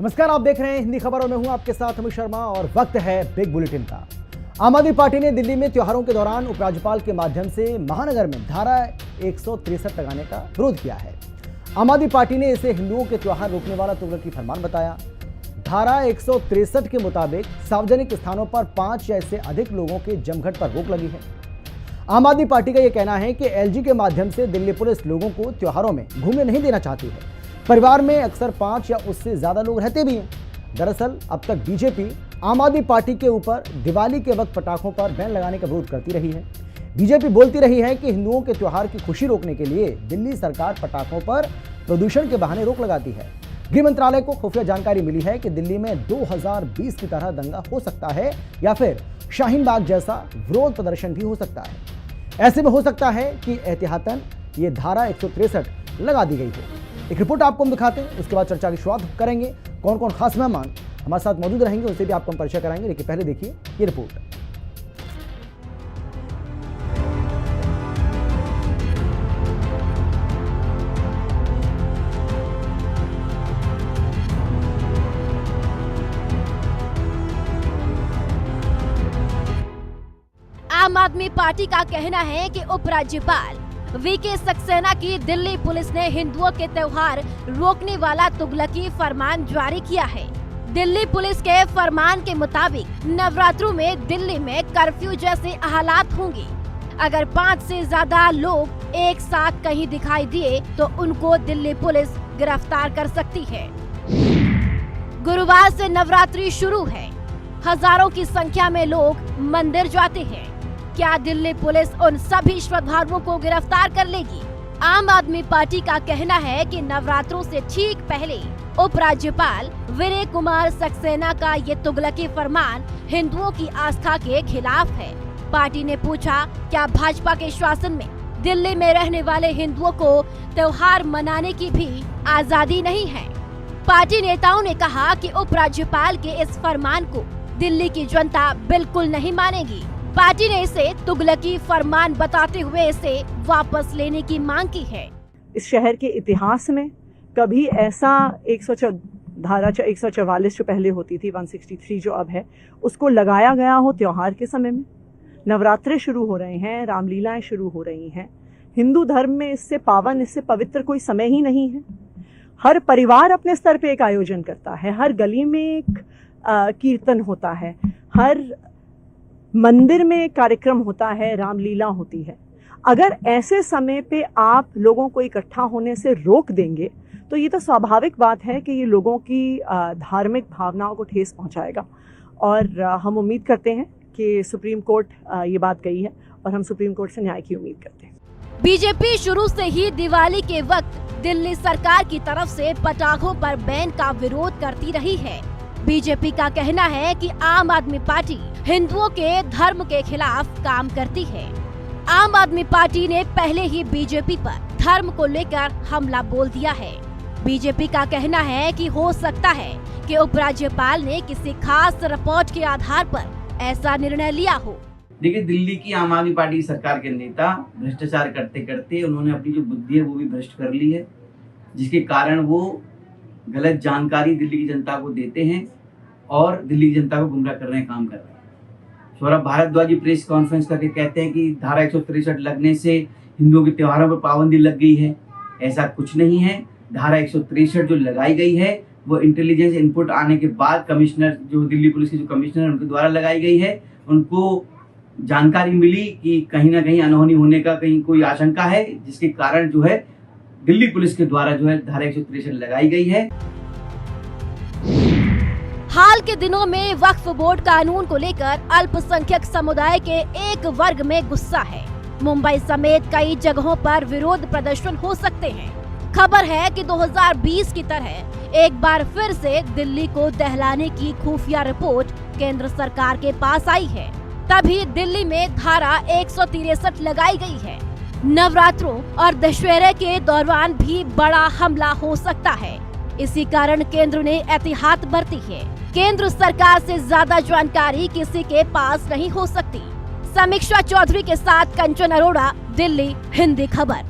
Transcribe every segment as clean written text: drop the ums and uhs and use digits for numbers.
नमस्कार, आप देख रहे हैं हिंदी खबर और मैं हूं आपके साथ अमित शर्मा और वक्त है बिग बुलेटिन का। आम आदमी पार्टी ने दिल्ली में त्योहारों के दौरान उपराज्यपाल के माध्यम से महानगर में धारा 163 लगाने का विरोध किया है। आम आदमी पार्टी ने इसे हिंदुओं के त्योहार रोकने वाला तुगलकी फरमान बताया। धारा 163 के मुताबिक सार्वजनिक स्थानों पर 5 या इससे अधिक लोगों के जमघट पर रोक लगी है। आम आदमी पार्टी का यह कहना है कि एलजी के माध्यम से दिल्ली पुलिस लोगों को त्योहारों में घूमने नहीं देना चाहती है। परिवार में अक्सर 5 या उससे ज्यादा लोग रहते भी हैं। दरअसल अब तक बीजेपी आम आदमी पार्टी के ऊपर दिवाली के वक्त पटाखों पर बैन लगाने का विरोध करती रही है। बीजेपी बोलती रही है कि हिंदुओं के त्योहार की खुशी रोकने के लिए दिल्ली सरकार पटाखों पर प्रदूषण के बहाने रोक लगाती है। गृह मंत्रालय को खुफिया जानकारी मिली है कि दिल्ली में 2020 की तरह दंगा हो सकता है या फिर शाहीन बाग जैसा विरोध प्रदर्शन भी हो सकता है। ऐसे में हो सकता है कि एहतियातन ये धारा 163 लगा दी गई हो। एक रिपोर्ट आपको हम दिखाते हैं, उसके बाद चर्चा की शुरुआत करेंगे। कौन कौन खास मेहमान हमारे साथ मौजूद रहेंगे उसे भी आपको हम परिचय कराएंगे, लेकिन पहले देखिए ये रिपोर्ट। आम आदमी पार्टी का कहना है कि उपराज्यपाल वीके सक्सेना की दिल्ली पुलिस ने हिंदुओं के त्योहार रोकने वाला तुगलकी फरमान जारी किया है। दिल्ली पुलिस के फरमान के मुताबिक नवरात्रों में दिल्ली में कर्फ्यू जैसे हालात होंगे। अगर 5 से ज्यादा लोग एक साथ कहीं दिखाई दिए तो उनको दिल्ली पुलिस गिरफ्तार कर सकती है। गुरुवार से नवरात्रि शुरू है। हजारों की संख्या में लोग मंदिर जाते हैं। क्या दिल्ली पुलिस उन सभी श्रद्धालुओं को गिरफ्तार कर लेगी? आम आदमी पार्टी का कहना है कि नवरात्रों से ठीक पहले उपराज्यपाल विनय कुमार सक्सेना का ये तुगलकी फरमान हिंदुओं की आस्था के खिलाफ है। पार्टी ने पूछा, क्या भाजपा के शासन में दिल्ली में रहने वाले हिंदुओं को त्योहार मनाने की भी आजादी नहीं है? पार्टी नेताओं ने कहा कि उपराज्यपाल के इस फरमान को दिल्ली की जनता बिल्कुल नहीं मानेगी। पार्टी ने इसे तुगलकी फरमान बताते हुए इसे वापस लेने की मांग की है। इस शहर के इतिहास में कभी ऐसा धारा 144 जो पहले होती थी, 163 जो अब है, उसको लगाया गया हो त्योहार के समय में। नवरात्रे शुरू हो रहे हैं, रामलीलाएं शुरू हो रही हैं। हिंदू धर्म में इससे पावन, इससे पवित्र कोई समय ही नहीं है। हर परिवार अपने स्तर पे एक आयोजन करता है, हर गली में एक कीर्तन होता है, हर मंदिर में कार्यक्रम होता है, रामलीला होती है। अगर ऐसे समय पे आप लोगों को इकट्ठा होने से रोक देंगे तो ये तो स्वाभाविक बात है कि ये लोगों की धार्मिक भावनाओं को ठेस पहुंचाएगा। और हम उम्मीद करते हैं कि सुप्रीम कोर्ट ये बात कही है और हम सुप्रीम कोर्ट से न्याय की उम्मीद करते हैं। बीजेपी शुरू से ही दिवाली के वक्त दिल्ली सरकार की तरफ से पटाखों पर बैन का विरोध करती रही है। बीजेपी का कहना है कि आम आदमी पार्टी हिंदुओं के धर्म के खिलाफ काम करती है। आम आदमी पार्टी ने पहले ही बीजेपी पर धर्म को लेकर हमला बोल दिया है। बीजेपी का कहना है कि हो सकता है कि उपराज्यपाल ने किसी खास रिपोर्ट के आधार पर ऐसा निर्णय लिया हो। देखिए, दिल्ली की आम आदमी पार्टी सरकार के नेता भ्रष्टाचार करते करते उन्होंने अपनी जो बुद्धि है वो भी भ्रष्ट कर ली है, जिसके कारण वो गलत जानकारी दिल्ली की जनता को देते हैं और दिल्ली की जनता को गुमराह करने का काम कर रहे हैं। सौरभ भारद्वाज जी प्रेस कॉन्फ्रेंस करके कहते हैं कि धारा 163 लगने से हिंदुओं के त्योहारों पर पाबंदी लग गई है। ऐसा कुछ नहीं है। धारा 163 जो लगाई गई है वो इंटेलिजेंस इनपुट आने के बाद कमिश्नर, जो दिल्ली पुलिस के जो कमिश्नर हैं, उनके द्वारा लगाई गई है। उनको जानकारी मिली कि कहीं ना कहीं अनहोनी होने का कहीं कोई आशंका है, जिसके कारण जो है दिल्ली पुलिस के द्वारा जो है धारा 163 लगाई गई है। हाल के दिनों में वक्फ बोर्ड कानून को लेकर अल्पसंख्यक समुदाय के एक वर्ग में गुस्सा है। मुंबई समेत कई जगहों पर विरोध प्रदर्शन हो सकते हैं। खबर है कि 2020 की तरह एक बार फिर से दिल्ली को दहलाने की खुफिया रिपोर्ट केंद्र सरकार के पास आई है। तभी दिल्ली में धारा 163 लगाई गई है। नवरात्रों और दशहरे के दौरान भी बड़ा हमला हो सकता है। इसी कारण केंद्र ने एहतियात बरती है। केंद्र सरकार से ज्यादा जानकारी किसी के पास नहीं हो सकती। समीक्षा चौधरी के साथ कंचन अरोड़ा, दिल्ली, हिंदी खबर।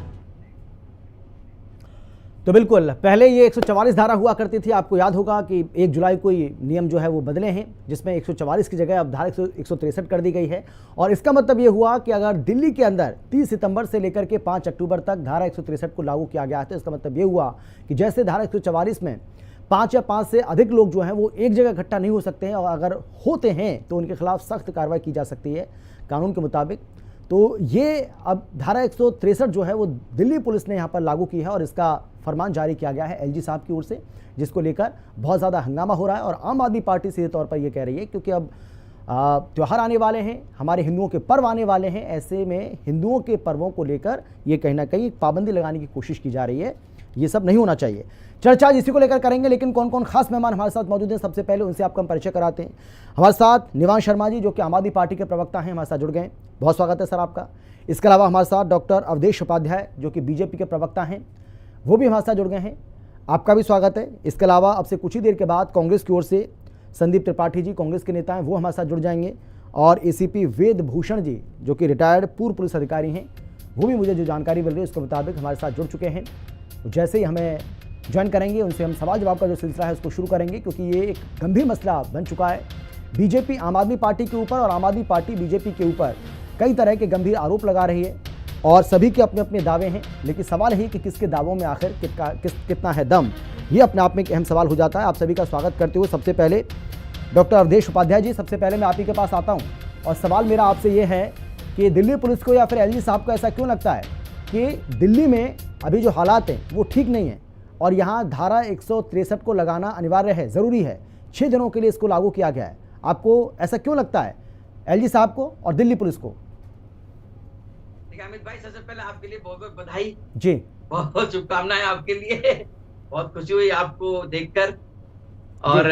तो बिल्कुल पहले ये 144 धारा हुआ करती थी। आपको याद होगा कि 1 जुलाई को ये नियम जो है वो बदले हैं, जिसमें 144 की जगह अब धारा 163 कर दी गई है। और इसका मतलब ये हुआ कि अगर दिल्ली के अंदर 30 सितंबर से लेकर के 5 अक्टूबर तक धारा 163 को लागू किया गया है, तो इसका मतलब ये हुआ कि जैसे धारा 144 में 5 या 5 से अधिक लोग जो हैं वो एक जगह इकट्ठा नहीं हो सकते हैं, और अगर होते हैं तो उनके खिलाफ सख्त कार्रवाई की जा सकती है कानून के मुताबिक। तो ये अब धारा 163 जो है वो दिल्ली पुलिस ने यहाँ पर लागू की है, और इसका फरमान जारी किया गया है एलजी साहब की ओर से, जिसको लेकर बहुत ज़्यादा हंगामा हो रहा है। और आम आदमी पार्टी सीधे तौर पर ये कह रही है, क्योंकि अब त्यौहार आने वाले हैं, हमारे हिंदुओं के पर्व आने वाले हैं, ऐसे में हिंदुओं के पर्वों को लेकर ये कहीं ना कहीं पाबंदी लगाने की कोशिश की जा रही है। ये सब नहीं होना चाहिए। चर्चा इसी को लेकर करेंगे, लेकिन कौन कौन खास मेहमान हमारे साथ मौजूद हैं, सबसे पहले उनसे आपका हम परिचय कराते हैं। हमारे साथ निवांश शर्मा जी, जो कि आम आदमी पार्टी के प्रवक्ता हैं, हमारे साथ जुड़ गए। बहुत स्वागत है सर आपका। इसके अलावा हमारे साथ डॉक्टर अवधेश उपाध्याय, जो कि बीजेपी के प्रवक्ता हैं, वो भी हमारे साथ जुड़ गए हैं। आपका भी स्वागत है। इसके अलावा अब से कुछ ही देर के बाद कांग्रेस की ओर से संदीप त्रिपाठी जी, कांग्रेस के नेता हैं, वो हमारे साथ जुड़ जाएंगे। और एसीपी वेद भूषण जी, जो कि रिटायर्ड पूर्व पुलिस अधिकारी हैं, वो भी मुझे जो जानकारी मिल रही है उसके मुताबिक हमारे साथ जुड़ चुके हैं। जैसे ही हमें ज्वाइन करेंगे, उनसे हम सवाल जवाब का जो सिलसिला है उसको शुरू करेंगे, क्योंकि ये एक गंभीर मसला बन चुका है। बीजेपी आम आदमी पार्टी के ऊपर और आम आदमी पार्टी बीजेपी के ऊपर कई तरह के गंभीर आरोप लगा रही है, और सभी के अपने अपने दावे हैं। लेकिन सवाल है कि किसके दावों में आखिर कितना है दम, ये अपने आप में एक अहम सवाल हो जाता है। आप सभी का स्वागत करते हुए सबसे पहले डॉक्टर अवधेश उपाध्याय जी, सबसे पहले मैं आप ही के पास आता हूँ, और सवाल मेरा आपसे ये है कि दिल्ली पुलिस को या फिर एलजी साहब को ऐसा क्यों लगता है कि दिल्ली में अभी जो हालात हैं वो ठीक नहीं है, और यहाँ धारा 163 को लगाना अनिवार्य है, ज़रूरी है, 6 दिनों के लिए इसको लागू किया गया है। आपको ऐसा क्यों लगता है एलजी साहब को और दिल्ली पुलिस को? अमित भाई, सबसे पहले आपके लिए बहुत बहुत बधाई जी, बहुत बहुत शुभकामनाएं आपके लिए। बहुत खुशी हुई आपको देखकर, और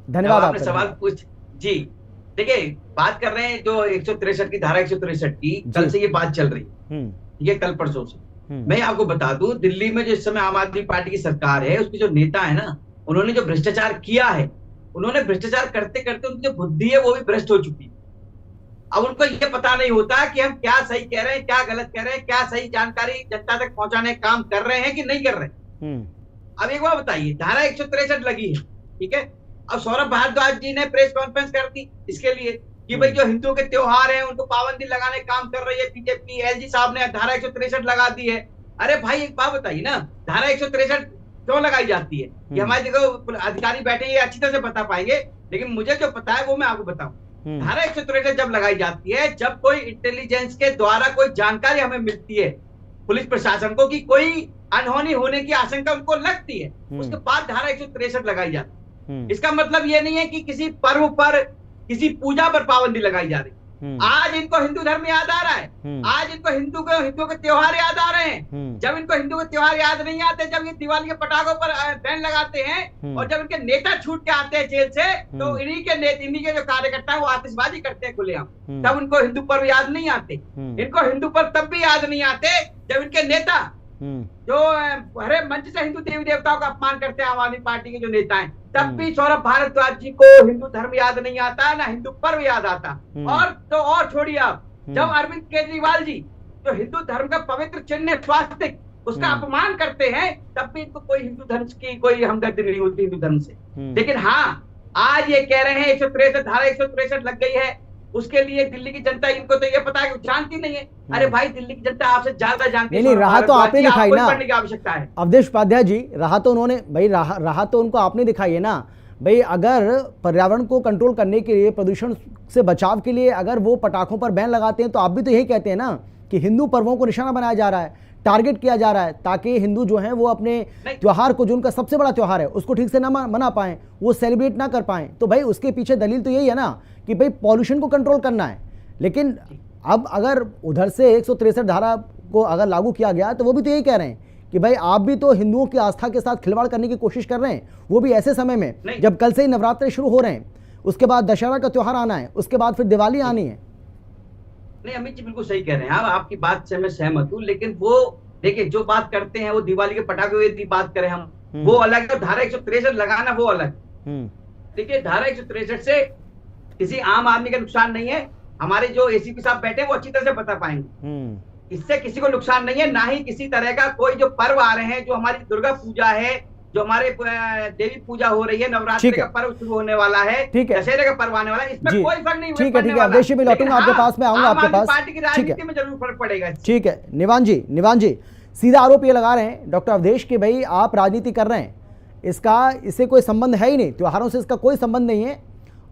धन्यवाद। आपने सवाल पूछ जी, देखिए बात कर रहे हैं जो 163 की धारा 163 की, कल से ये बात चल रही है, ये कल परसों से। मैं आपको बता दूं, दिल्ली में जो इस समय आम आदमी पार्टी की सरकार है, उसके जो नेता है ना, उन्होंने जो भ्रष्टाचार किया है, उन्होंने भ्रष्टाचार करते करते उनकी जो बुद्धि है वो भी भ्रष्ट हो चुकी है। अब उनको ये पता नहीं होता कि हम क्या सही कह रहे हैं, क्या गलत कह रहे हैं, क्या सही जानकारी जनता तक पहुंचाने का काम कर रहे हैं कि नहीं कर रहे हैं। अब एक बार बताइए, धारा 163 लगी है, ठीक है। अब सौरभ भारद्वाज जी ने प्रेस कॉन्फ्रेंस कर दी इसके लिए कि भाई जो हिंदुओं के त्योहार हैं उनको पाबंदी लगाने का काम कर रही है बीजेपी। एलजी साहब ने धारा 163 लगा दी है। अरे भाई एक बात बताइए ना, धारा 163 क्यों लगाई जाती है? ये हमारे देखो अधिकारी बैठे ये अच्छी तरह से बता पाएंगे, लेकिन मुझे जो पता है वो मैं आपको बताऊं। धारा 163 जब लगाई जाती है, जब कोई इंटेलिजेंस के द्वारा कोई जानकारी हमें मिलती है पुलिस प्रशासन को कि कोई अनहोनी होने की आशंका उनको लगती है, उसके बाद धारा 163 लगाई जाती है। इसका मतलब ये नहीं है कि किसी पर्व पर, किसी पूजा पर पाबंदी लगाई जा रही। आज इनको हिंदू धर्म याद आ रहा है, आज इनको हिंदुओं के त्योहार याद आ रहे हैं। जब इनको हिंदू के त्योहार याद नहीं आते, जब ये दिवाली के पटाखों पर बैन लगाते हैं, और जब इनके नेता छूट के आते हैं जेल से, तो इन्हीं के जो कार्यकर्ता है वो आतिशबाजी करते हैं खुलेआम, तब उनको हिंदू पर्व याद नहीं आते। इनको हिंदू पर्व तब भी याद नहीं आते जब इनके नेता जो हरे मंच से हिंदू देवी देवताओं का अपमान करते हैं, आम आदमी पार्टी के जो नेता हैं, तब भी सौरभ भारद्वाज जी को हिंदू धर्म याद नहीं आता, ना हिंदू पर्व याद आता। और तो और छोड़िए आप, जब अरविंद केजरीवाल जी जो हिंदू धर्म का पवित्र चिन्ह स्वास्तिक, उसका अपमान करते हैं, तब भी इनको कोई हिंदू धर्म की कोई हमदर्दी नहीं होती हिंदू धर्म से। लेकिन हाँ, आज ये कह रहे हैं 163 धारा 163 लग गई है, उसके लिए दिल्ली की जनता, इनको तो ये पता है कि जानती नहीं है। अरे भाई, दिल्ली की जनता आपसे ज्यादा जानती है। नहीं, राह तो आपने दिखाई ना, पढ़ने की आवश्यकता है। अवधेश उपाध्याय जी, राह तो उन्होंने भाई राह तो उनको आपने दिखाई है ना भाई। अगर पर्यावरण को कंट्रोल करने के लिए, प्रदूषण से बचाव के लिए अगर वो पटाखों पर बैन लगाते हैं, तो आप भी तो यही कहते हैं ना कि हिंदू पर्वों को निशाना बनाया जा रहा है, टारगेट किया जा रहा है, ताकि हिंदू जो हैं वो अपने त्योहार को, जो उनका सबसे बड़ा त्योहार है, उसको ठीक से ना मना पाएं, वो सेलिब्रेट ना कर पाएं। तो भाई उसके पीछे दलील तो यही है ना कि भाई पॉल्यूशन को कंट्रोल करना है। लेकिन अब अगर उधर से 163 धारा को अगर लागू किया गया, तो वो भी तो यही कह रहे हैं कि भाई आप भी तो हिंदुओं की आस्था के साथ खिलवाड़ करने की कोशिश कर रहे हैं, वो भी ऐसे समय में जब कल से ही नवरात्रे शुरू हो रहे हैं, उसके बाद दशहरा का त्योहार आना है, उसके बाद फिर दिवाली आनी है। नहीं, अमित जी बिल्कुल सही कह रहे हैं आप, आपकी बात से मैं सहमत हूँ। लेकिन वो देखिए जो बात करते हैं वो दिवाली के पटाखे की बात करें हम, वो अलग है, धारा 163 लगाना वो अलग। देखिए धारा 163 से किसी आम आदमी का नुकसान नहीं है। हमारे जो एसीपी साहब बैठे हैं वो अच्छी तरह से बता पाएंगे। इससे किसी को नुकसान नहीं है, ना ही किसी तरह का कोई जो पर्व आ रहे हैं, जो हमारी दुर्गा पूजा है, जो हमारे देवी पूजा हो रही है, नवरात्रि का पर्व शुरू होने वाला है, दशहरे का पर्व आने वाला है, इसमें कोई फर्क नहीं ठीक है अवधेश जी, मैं लौटूंगा आपके पास, मैं आऊंगा आपके पास। पार्टी की राजनीति में जरूर फर्क पड़ेगा। ठीक है निवान जी सीधा आरोप ये लगा रहे हैं डॉक्टर अवधेश कि भाई आप राजनीति कर रहे हैं, इससे कोई संबंध है ही नहीं, त्योहारों से इसका कोई संबंध नहीं है,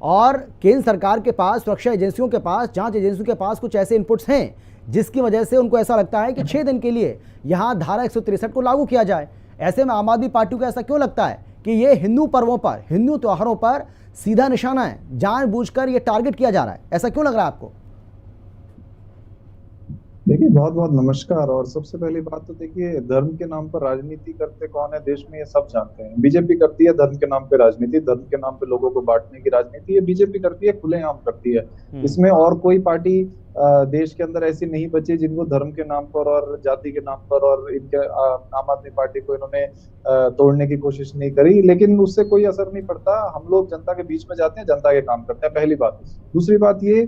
और केंद्र सरकार के पास, सुरक्षा एजेंसियों के पास, जांच एजेंसियों के पास कुछ ऐसे इनपुट्स हैं जिसकी वजह से उनको ऐसा लगता है कि 6 दिन के लिए यहाँ धारा 163 को लागू किया जाए। ऐसे में आम आदमी पार्टी को ऐसा क्यों लगता है कि ये हिंदू पर्वों पर, हिंदू त्योहारों पर सीधा निशाना है, जानबूझकर ये टारगेट किया जा रहा है, ऐसा क्यों लग रहा है आपको? देखिए बहुत बहुत नमस्कार। और सबसे पहली बात तो देखिए, धर्म के नाम पर राजनीति करते कौन है देश में, ये सब जानते हैं। बीजेपी करती है धर्म के नाम पे राजनीति, धर्म के नाम पे लोगों को बांटने की राजनीति, ये बीजेपी करती है, खुलेआम करती है। इसमें और कोई पार्टी देश के अंदर ऐसी नहीं बची जिनको धर्म के नाम पर और जाति के नाम पर और इनके आम आदमी पार्टी को इन्होंने तोड़ने की कोशिश नहीं करी, लेकिन उससे कोई असर नहीं पड़ता। हम लोग जनता के बीच में जाते हैं, जनता के काम करते हैं, पहली बात। दूसरी बात ये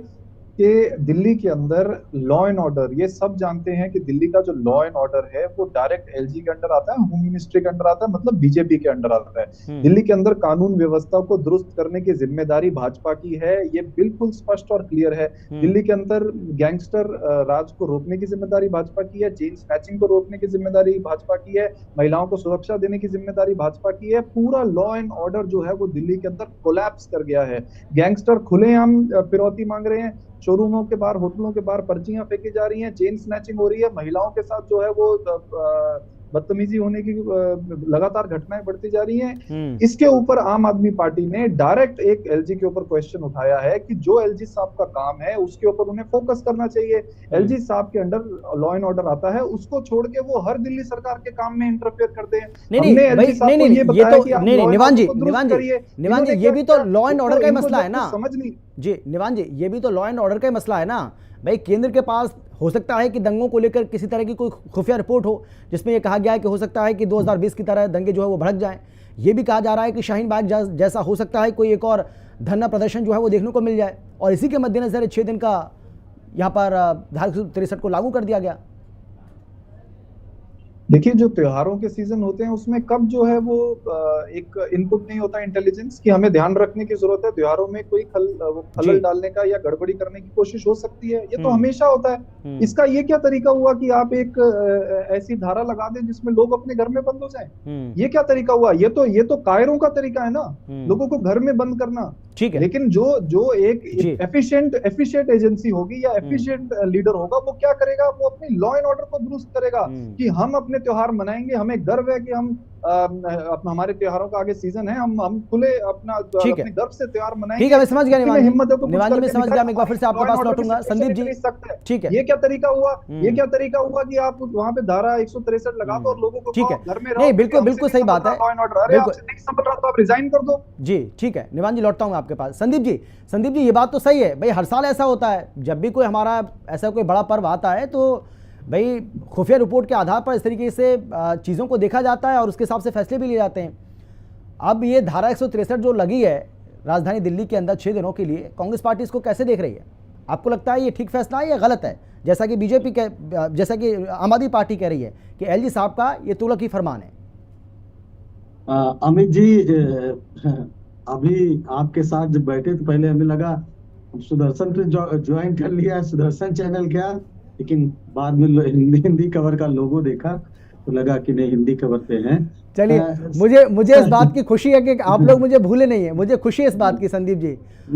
कि दिल्ली के अंदर लॉ एंड ऑर्डर, ये सब जानते हैं कि दिल्ली का जो लॉ एंड ऑर्डर है वो डायरेक्ट एलजी के अंडर आता है, होम मिनिस्ट्री के अंडर आता है, मतलब बीजेपी के अंडर आता है। दिल्ली के अंदर कानून व्यवस्था को दुरुस्त करने की जिम्मेदारी भाजपा की है, ये बिल्कुल स्पष्ट और क्लियर है। दिल्ली के अंदर गैंगस्टर राज को रोकने की जिम्मेदारी भाजपा की है, चेन स्नैचिंग को रोकने की जिम्मेदारी भाजपा की है, महिलाओं को सुरक्षा देने की जिम्मेदारी भाजपा की है। पूरा लॉ एंड ऑर्डर जो है वो दिल्ली के अंदर कोलैप्स कर गया है। गैंगस्टर खुलेआम फिरौती मांग रहे हैं, शोरूमों के बाहर, होटलों के बाहर पर्चियां फेंकी जा रही हैं, चेन स्नैचिंग हो रही है, महिलाओं के साथ जो है वो बदतमीजी होने की लगातार घटनाएं बढ़ती जा रही हैं। इसके ऊपर आम आदमी पार्टी ने डायरेक्ट एक एलजी के ऊपर क्वेश्चन उठाया है कि जो एलजी साहब का काम है उसके ऊपर उन्हें फोकस करना चाहिए। एलजी साहब के अंडर लॉ एंड ऑर्डर आता है, उसको छोड़ के वो हर दिल्ली सरकार के काम में इंटरफेयर करते हैं। निवान जी ये भी तो लॉ एंड ऑर्डर का ही मसला है ना, समझ नहीं जी निवान जी, ये भी तो लॉ एंड ऑर्डर का ही मसला है ना भाई। केंद्र के पास हो सकता है कि दंगों को लेकर किसी तरह की कोई खुफिया रिपोर्ट हो जिसमें ये कहा गया है कि हो सकता है कि 2020 की तरह दंगे जो है वो भड़क जाएं। ये भी कहा जा रहा है कि शाहीन बाग जैसा हो सकता है कोई एक और धरना प्रदर्शन जो है वो देखने को मिल जाए, और इसी के मद्देनजर 6 दिन का यहाँ पर धारा 163 को लागू कर दिया गया। देखिए जो त्योहारों के सीजन होते हैं उसमें कब जो है वो एक इनपुट नहीं होता इंटेलिजेंस की हमें ध्यान रखने की जरूरत है, त्योहारों में कोई खलल डालने का या गड़बड़ी करने की कोशिश हो सकती है, ये तो हमेशा होता है। इसका ये क्या तरीका हुआ कि आप एक ऐसी धारा लगा दें जिसमें लोग अपने घर में बंद हो जाएं? ये क्या तरीका हुआ? ये तो कायरों का तरीका है ना, लोगों को घर में बंद करना। ठीक है, लेकिन जो एक एफिशिएंट एजेंसी होगी या एफिशिएंट लीडर होगा, वो क्या करेगा? वो अपनी लॉ एंड ऑर्डर को दुरुस्त करेगा कि हम अपने त्योहार मनाएंगे, हमें गर्व है कि हम हमारे त्योहारों का आगे सीजन है, हम खुले अपने गर्व से त्योहार मनाएंगे। ठीक है, मैं समझ गया निवान जी, मैं समझ गया। मैं एक बार फिर से आपके पास लौटूंगा संदीप जी। ठीक है, ये क्या तरीका हुआ? ये क्या तरीका हुआ कि आप वहां पे धारा 163 लगा दो और लोगों को घर में रहो? नहीं, बिल्कुल सही बात है, नहीं समझ रहा तो आप रिजाइन कर दो जी। ठीक है निवान जी, लौटता हूँ आपके पास। संदीप जी ये बात तो सही है भाई, हर साल ऐसा होता है जब भी कोई हमारा ऐसा कोई बड़ा पर्व आता है तो भाई खुफिया रिपोर्ट के आधार पर इस तरीके से चीज़ों को देखा जाता है और उसके हिसाब से फैसले भी लिए जाते हैं। अब ये धारा 163 जो लगी है राजधानी दिल्ली के अंदर 6 दिनों के लिए, कांग्रेस पार्टी इसको कैसे देख रही है? आपको लगता है ये ठीक फैसला है या गलत है? जैसा कि जैसा कि आम आदमी पार्टी कह रही है कि एलजी साहब का ये तुगलक ही फरमान है। अमित जी, अभी आपके साथ जब बैठे तो पहले हमें लगा सुदर्शन पे ज्वाइन कर लिया, सुदर्शन चैनल क्या, लेकिन बाद में हिंदी कवर का लोगो देखा तो लगा कि नहीं, हिंदी कवर पे हैं। चलिए, मुझे इस बात की खुशी है कि आप लोग मुझे भूले नहीं है, मुझे खुशी है इस बात की संदीप जी,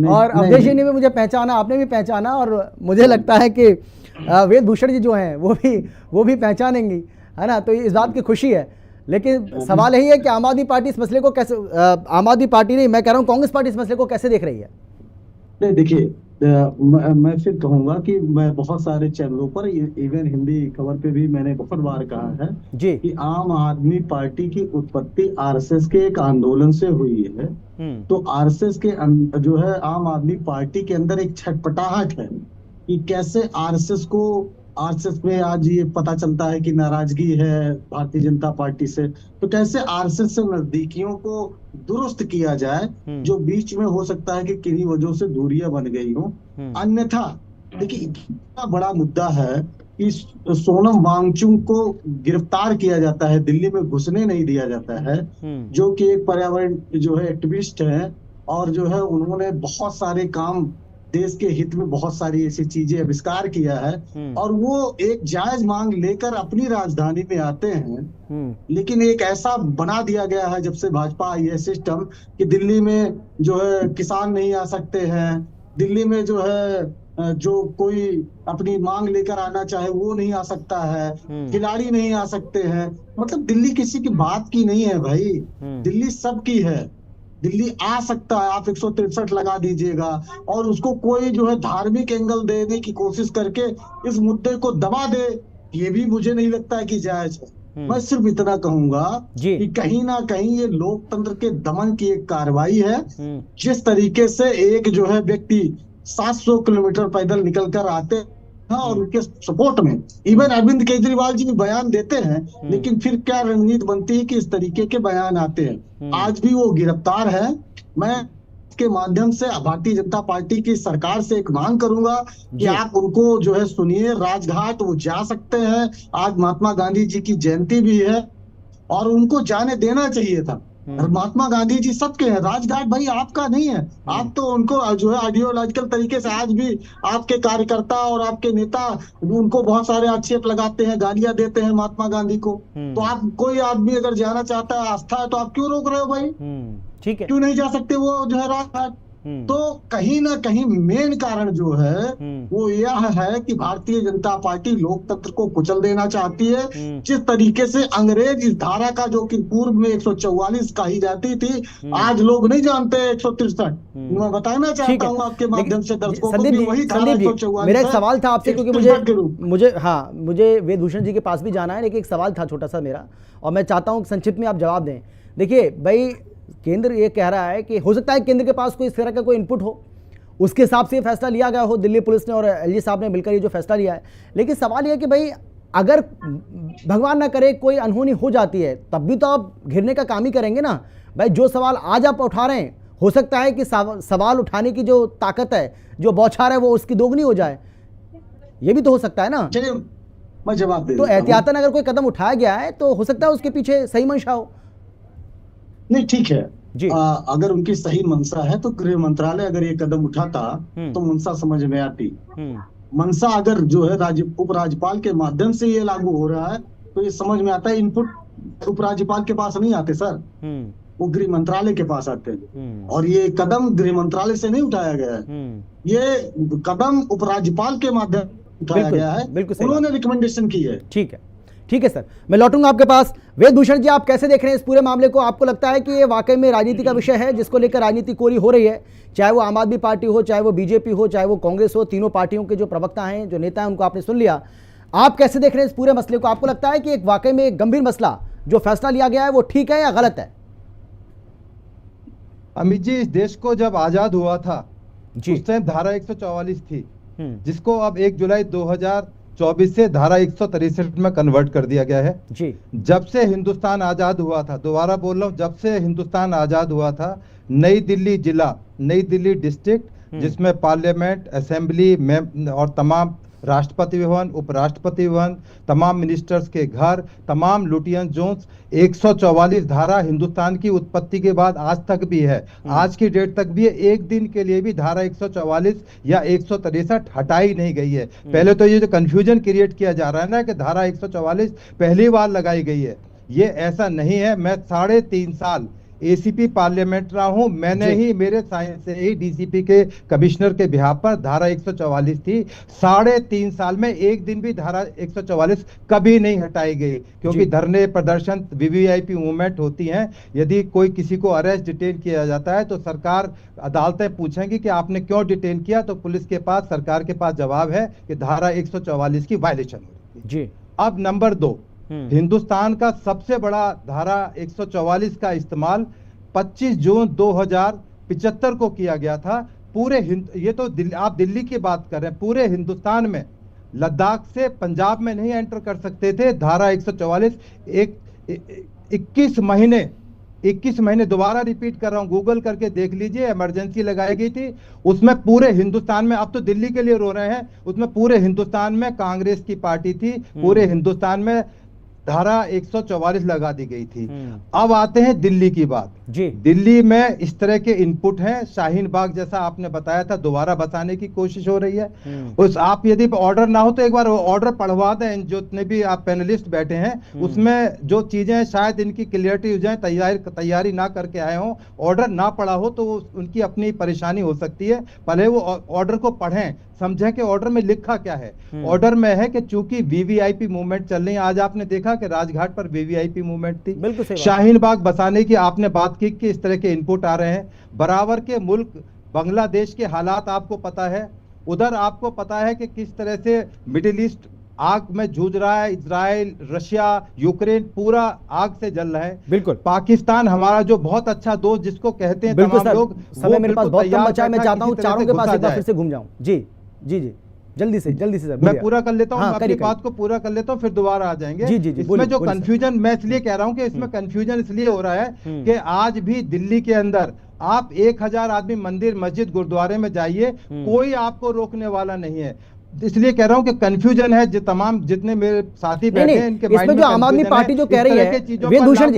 और अवधेश जी ने भी मुझे पहचाना, आपने भी पहचाना, और मुझे लगता है कि वेदभूषण जी जो हैं वो भी पहचानेंगी, है ना। तो इस बात की खुशी है, लेकिन सवाल यही है कि आम आदमी पार्टी इस मसले को कैसे, आम आदमी पार्टी नहीं, मैं कह रहा हूँ कांग्रेस पार्टी इस मसले को कैसे देख रही है? नहीं, देखिए मैं फिर कहूंगा कि मैं बहुत सारे चैनलों पर, इवन हिंदी खबर पे भी मैंने बहुत बार कहा है जी कि आम आदमी पार्टी की उत्पत्ति आरएसएस के एक आंदोलन से हुई है। तो आरएसएस के जो है आम आदमी पार्टी के अंदर एक छटपटाहट है कि कैसे आरएसएस में आज ये पता चलता है कि नाराजगी है भारतीय जनता पार्टी से, तो कैसे आरएसएस से नजदीकियों को दुरुस्त किया जाए, जो बीच में हो सकता है कि किन्हीं वजहों से दूरियां बन गई हो। अन्यथा देखिए, इतना बड़ा मुद्दा है कि सोनम वांगचुक को गिरफ्तार किया जाता है, दिल्ली में घुसने नहीं दिया जाता है, जो कि एक पर्यावरण जो है एक्टिविस्ट है, और जो है उन्होंने बहुत सारे काम देश के हित में बहुत सारी ऐसी चीजें आविष्कार किया है, और वो एक जायज मांग लेकर अपनी राजधानी में आते हैं। लेकिन एक ऐसा बना दिया गया है जब से भाजपा आई है सिस्टम, कि दिल्ली में जो है किसान नहीं आ सकते हैं, दिल्ली में जो है जो कोई अपनी मांग लेकर आना चाहे वो नहीं आ सकता है, खिलाड़ी नहीं आ सकते हैं। मतलब दिल्ली किसी की बात की नहीं है भाई, दिल्ली सबकी है, दिल्ली आ सकता है। आप 163 लगा दीजिएगा और उसको कोई जो है धार्मिक एंगल देने की कोशिश करके इस मुद्दे को दबा दे, ये भी मुझे नहीं लगता है कि जायज है। मैं सिर्फ इतना कहूंगा कि कहीं ना कहीं ये लोकतंत्र के दमन की एक कार्रवाई है। जिस तरीके से एक जो है व्यक्ति 700 किलोमीटर पैदल निकल कर आते हैं और उनके सपोर्ट में इवन अरविंद केजरीवाल जी भी बयान देते हैं, लेकिन फिर क्या रणनीति बनती है कि इस तरीके के बयान आते हैं। आज भी वो गिरफ्तार है। मैं के माध्यम से भारतीय जनता पार्टी की सरकार से एक मांग करूंगा कि आप उनको जो है सुनिए, राजघाट वो जा सकते हैं। आज महात्मा गांधी जी की जयंती भी है और उनको जाने देना चाहिए था। महात्मा गांधी जी सबके हैं, राजघाट भाई आपका नहीं है। आप तो उनको जो है आइडियोलॉजिकल तरीके से आज भी आपके कार्यकर्ता और आपके नेता उनको बहुत सारे आक्षेप लगाते हैं, गालियां देते हैं महात्मा गांधी को। तो आप कोई आदमी अगर जाना चाहता है, आस्था है, तो आप क्यों रोक रहे हो भाई? ठीक है, क्यों नहीं जा सकते वो जो है राजघाट? तो कहीं ना कहीं मेन कारण जो है वो यह है कि भारतीय जनता पार्टी लोकतंत्र को कुचल देना चाहती है। जिस तरीके से अंग्रेज इस धारा का जो कि पूर्व में 144 कही जाती थी, आज लोग नहीं जानते 163। मैं बताना चाहता हूँ आपके माध्यम से दर्शकों को कि वही धारा 144। मेरा एक सवाल था आपसे, क्योंकि मुझे वेदभूषण जी के पास भी जाना है, लेकिन एक सवाल था छोटा सा मेरा, और मैं चाहता हूँ संक्षिप्त में आप जवाब दें। देखिए भाई, केंद्र ये कह रहा है कि हो सकता है केंद्र के पास कोई इस तरह का कोई इनपुट हो, उसके हिसाब से ये फैसला लिया गया हो, दिल्ली पुलिस ने और एलजी साहब ने मिलकर ये जो फैसला लिया है। लेकिन सवाल ये है कि भाई अगर भगवान ना करे कोई अनहोनी हो जाती है, तब भी तो आप घिरने का काम ही करेंगे ना भाई। जो सवाल आज आप उठा रहे हैं, हो सकता है कि सवाल उठाने की जो ताकत है, जो बौछार है, वो उसकी दोगुनी हो जाए। ये भी तो हो सकता है ना। चलिए मैं जवाब दे। तो एहतियातन अगर कोई कदम उठाया गया है तो हो सकता है उसके पीछे सही मंशा हो। नहीं ठीक है जी, अगर उनकी सही मंशा है तो गृह मंत्रालय अगर ये कदम उठाता तो मंशा समझ में आती। मंशा अगर जो है उपराज्यपाल के माध्यम से ये लागू हो रहा है तो ये समझ में आता है। इनपुट उपराज्यपाल के पास नहीं आते सर, वो गृह मंत्रालय के पास आते हैं। और ये कदम गृह मंत्रालय से नहीं उठाया गया है, ये कदम उपराज्यपाल के माध्यम उठाया गया है, उन्होंने रिकमेंडेशन की है। ठीक है सर, मैं लौटूंगा आपके पास। वेदभूषण जी, आप कैसे देख रहे हैं इस पूरे मामले को? आपको लगता है कि ये वाकई में राजनीति का विषय है जिसको लेकर राजनीति कोरी हो रही है, चाहे वो आम आदमी पार्टी हो, चाहे वो बीजेपी हो, चाहे वो कांग्रेस हो, तीनों पार्टियों के जो प्रवक्ता हैं, जो नेता हैं, उनको आपने सुन लिया। आप कैसे देख रहे हैं इस पूरे मसले को? आपको लगता है कि एक वाकई में एक गंभीर मसला जो फैसला लिया गया है वो ठीक है या गलत है? अमित जी, इस देश को जब आजाद हुआ था उस टाइम धारा 144 थी, जिसको अब 1 जुलाई 2024 से धारा 163 में कन्वर्ट कर दिया गया है जी। जब से हिंदुस्तान आजाद हुआ था, दोबारा बोल रहा हूँ, जब से हिंदुस्तान आजाद हुआ था, नई दिल्ली जिला, नई दिल्ली डिस्ट्रिक्ट, जिसमें पार्लियामेंट, असेंबली में और तमाम राष्ट्रपति भवन, उपराष्ट्रपति भवन, तमाम मिनिस्टर्स के घर, तमाम लुटियन जोन्स, 144 धारा हिंदुस्तान की उत्पत्ति के बाद आज तक भी है, आज की डेट तक भी है। एक दिन के लिए भी धारा 144 या 163 हटाई नहीं गई है। पहले तो ये जो कंफ्यूजन क्रिएट किया जा रहा है ना कि धारा 144 पहली बार लगाई गई है, ये ऐसा नहीं है। मैं 3.5 साल एसीपी पार्लियामेंट रहा हूं, मैंने ही मेरे साइंस से ही डीसीपी के कमिश्नर के बिहाफ पर धारा 144 थी। 3.5 साल में एक दिन भी धारा 144 कभी नहीं हटाई गई, क्योंकि धरने, प्रदर्शन, वीवीआईपी मूवमेंट होती हैं। यदि कोई किसी को अरेस्ट, डिटेन किया जाता है तो सरकार, अदालतें पूछेंगी कि आपने क्यों डिटेन किया, तो पुलिस के पास, सरकार के पास जवाब है कि धारा 144 की वायलेशन हुई जी। अब नंबर 2, हिंदुस्तान का सबसे बड़ा धारा 144 का इस्तेमाल 25 जून 2075 को किया गया था। पूरे ये तो आप दिल्ली की बात कर रहे हैं, पूरे हिंदुस्तान में लद्दाख से पंजाब में नहीं एंटर कर सकते थे। धारा 144 21 महीने 21 महीने, दोबारा रिपीट कर रहा हूं, गूगल करके देख लीजिए, इमरजेंसी लगाई गई थी, उसमें पूरे हिंदुस्तान में, अब तो दिल्ली के लिए रो रहे हैं, उसमें पूरे हिंदुस्तान में कांग्रेस की पार्टी थी, पूरे हिंदुस्तान में धारा 144 लगा दी गई थी। अब आते हैं दिल्ली की बात जी। दिल्ली में इस तरह के इनपुट हैं, शाहीन बाग जैसा आपने बताया था, दोबारा बसाने की कोशिश हो रही है। उस आप यदि ऑर्डर ना हो तो एक बार ऑर्डर पढ़वा दें, जितने भी आप पैनलिस्ट बैठे हैं, उसमें जो चीजें शायद इनकी क्लियरिटी हो जाए, तैयारी ना करके आए हो, ऑर्डर ना पढ़ा हो तो उनकी अपनी परेशानी हो सकती है। पहले वो ऑर्डर को पढ़ें, समझें कि ऑर्डर में लिखा क्या है। ऑर्डर में है कि चूंकि वीवीआईपी मूवमेंट चल रही है, आज आपने देखा कि राजघाट पर वीवीआईपी मूवमेंट थी, बिल्कुल शाहीन बाग बसाने की आपने बात की कि इस तरह के इनपुट आ रहे हैं। बराबर के मुल्क बांग्लादेश के हालात आपको पता है, उधर आपको पता है कि किस तरह से मिडिल ईस्ट आग में जूझ रहा है, इजराइल, रशिया, यूक्रेन पूरा आग से जल रहा है। बिल्कुल पाकिस्तान हमारा जो बहुत अच्छा दोस्त जिसको कहते हैं तमाम लोग, समय मेरे पास बहुत कम बचा है, मैं चाहता हूं चारों के पास एक बार फिर से घूम जाऊं। जी जी जी, जल्दी से सर, मैं पूरा कर लेता हूं, आपकी बात को पूरा कर लेता हूं, फिर दोबारा आ जाएंगे। जी जी जी, इसमें जो कंफ्यूजन, मैं इसलिए कह रहा हूं कि इसमें कंफ्यूजन इसलिए हो रहा है कि आज भी दिल्ली के अंदर आप 1000 आदमी मंदिर, मस्जिद, गुरुद्वारे में जाइए, कोई आपको रोकने वाला नहीं है। इसलिए कह रहा हूं कि कंफ्यूजन है, जो तमाम जितने मेरे साथी बैठे हैं इनके माइंड में जो आम आदमी पार्टी जो कह रही है, वेदभूषण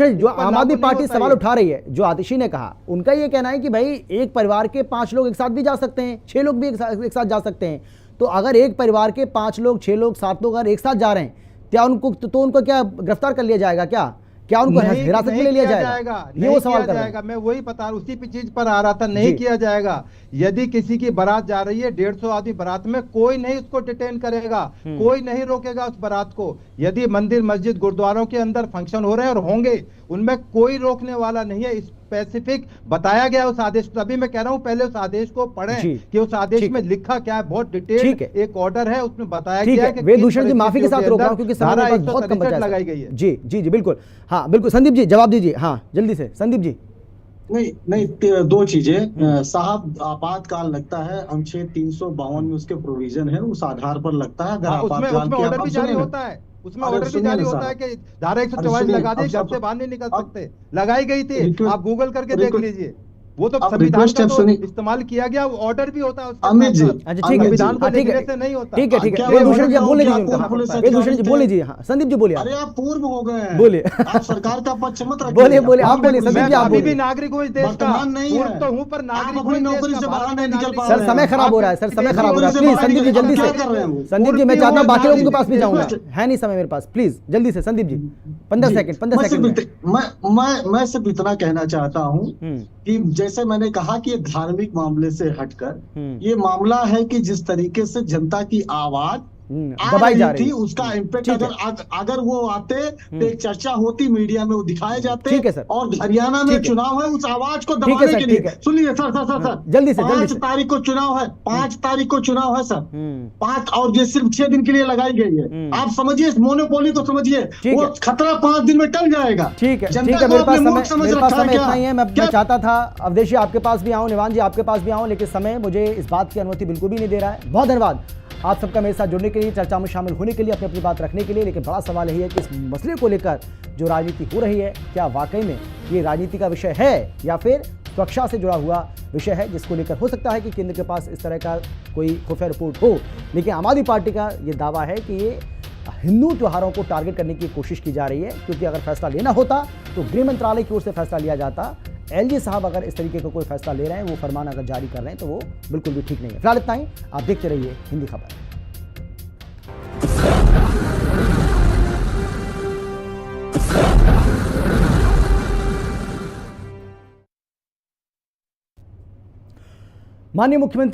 जी जो आम आदमी पार्टी सवाल उठा रही है, जो आतिशी ने कहा, उनका ये कहना है कि भाई एक परिवार के 5 लोग एक साथ भी जा सकते हैं, 6 लोग भी एक साथ जा सकते हैं। तो अगर एक परिवार के 5 लोग, 6 लोग, 7 लोग अगर एक साथ जा रहे हैं, क्या उनको क्या गिरफ्तार कर लिया जाएगा? क्या उनको हिरासत में ले लिया जाएगा? ये वो सवाल कर रहा है। मैं वही बता, उसी चीज पर आ रहा था, नहीं किया जाएगा। यदि किसी की बारात जा रही है, 150 आदमी बारात में, कोई नहीं उसको डिटेन करेगा, कोई नहीं रोकेगा उस बारात को। यदि मंदिर, मस्जिद, गुरुद्वारों के अंदर फंक्शन हो रहे हैं और होंगे, उनमें कोई रोकने वाला नहीं है। स्पेसिफिक बताया गया उस आदेश, तभी मैं कह रहा हूं पहले उस आदेश को पढ़ें कि उस आदेश में लिखा क्या है। बहुत डिटेल एक ऑर्डर है, उसमें बताया गया है कि वेदभूषण जी माफी के साथ रोक रहा हूं क्योंकि समय बहुत कम बचा है, लगाई गई है। जी जी जी बिल्कुल, हाँ बिल्कुल। संदीप जी जवाब दीजिए, हाँ जल्दी से संदीप जी। नहीं, 2 चीजें साहब, आपातकाल लगता है, अनुच्छेद 352 में उसके प्रोविजन है, उस आधार पर लगता है। अगर आपातकाल की ऑर्डर भी जारी होता है, उसमें ऑर्डर भी जारी होता है कि धारा 144 लगा दे, घर से बाहर नहीं निकल सकते, लगाई गई थी, आप गूगल करके देख लीजिए। वो तो संविधान का तो इस्तेमाल किया गया, वो ऑर्डर भी होता है उसका। अमित जी, अच्छा ठीक है, संविधान को देखने से नहीं होता। ठीक है, वेदभूषण जी बोल लीजिए, वेदभूषण जी बोल लीजिए। हाँ संदीप जी बोलिए। अरे आप पूर्व हो गए हैं, बोलिए, आप सरकार का पक्ष मत रखिए। बोलिए आप बोलिए संदीप जी, आप अभी भी नागरिक हूं इस देश का, पूर्व तो हूं, पर नागरिक अपनी नौकरी से बाहर नहीं निकल पा रहे हैं। सर समय खराब हो रहा है, सर समय खराब हो रहा है, प्लीज संदीप जी जल्दी से। संदीप जी मैं चाहता हूँ बाकी लोगों के पास भी जाऊंगा, है नहीं समय मेरे पास, प्लीज जल्दी से संदीप जी। 15 सेकंड। मैं सिर्फ इतना कहना चाहता हूँ कि जैसे मैंने कहा कि ये धार्मिक मामले से हटकर ये मामला है कि जिस तरीके से जनता की आवाज दबाई जा रही थी, उसका इम्पैक्ट अगर वो आते तो एक चर्चा होती, मीडिया में वो दिखाए जाते। और हरियाणा में चुनाव है, उस आवाज को दबाने के लिए, सुनिए सर जल्दी से 5 तारीख को चुनाव है, 5 तारीख को चुनाव है सर, 5 और ये सिर्फ 6 दिन के लिए लगाई गई है। आप समझिए इस मोनोपोली को, समझिए वो खतरा 5 दिन में टल जाएगा। ठीक है, मेरे पास समय इतना ही है। मैं चाहता था अवधेश आपके पास भी आऊं, निवान जी आपके पास भी आऊं, लेकिन समय मुझे इस बात की अनुमति बिल्कुल भी नहीं दे रहा है। बहुत धन्यवाद आप सबका मेरे साथ जुड़ने के लिए, चर्चा में शामिल होने के लिए, अपनी बात रखने के लिए। लेकिन बड़ा सवाल यही है कि इस मसले को लेकर जो राजनीति हो रही है, क्या वाकई में ये राजनीति का विषय है या फिर सुरक्षा से जुड़ा हुआ विषय है, जिसको लेकर हो सकता है कि केंद्र के पास इस तरह का कोई खुफिया रिपोर्ट हो। लेकिन आम आदमी पार्टी का ये दावा है कि ये हिंदू त्योहारों को टारगेट करने की कोशिश की जा रही है, क्योंकि अगर फैसला लेना होता तो गृह मंत्रालय की ओर से फैसला लिया जाता। एलजी साहब अगर इस तरीके का कोई फैसला ले रहे हैं, वो फरमान अगर जारी कर रहे हैं, तो वो बिल्कुल भी ठीक नहीं है। फिलहाल इतना ही, आप देखते रहिए हिंदी खबर। माननीय मुख्यमंत्री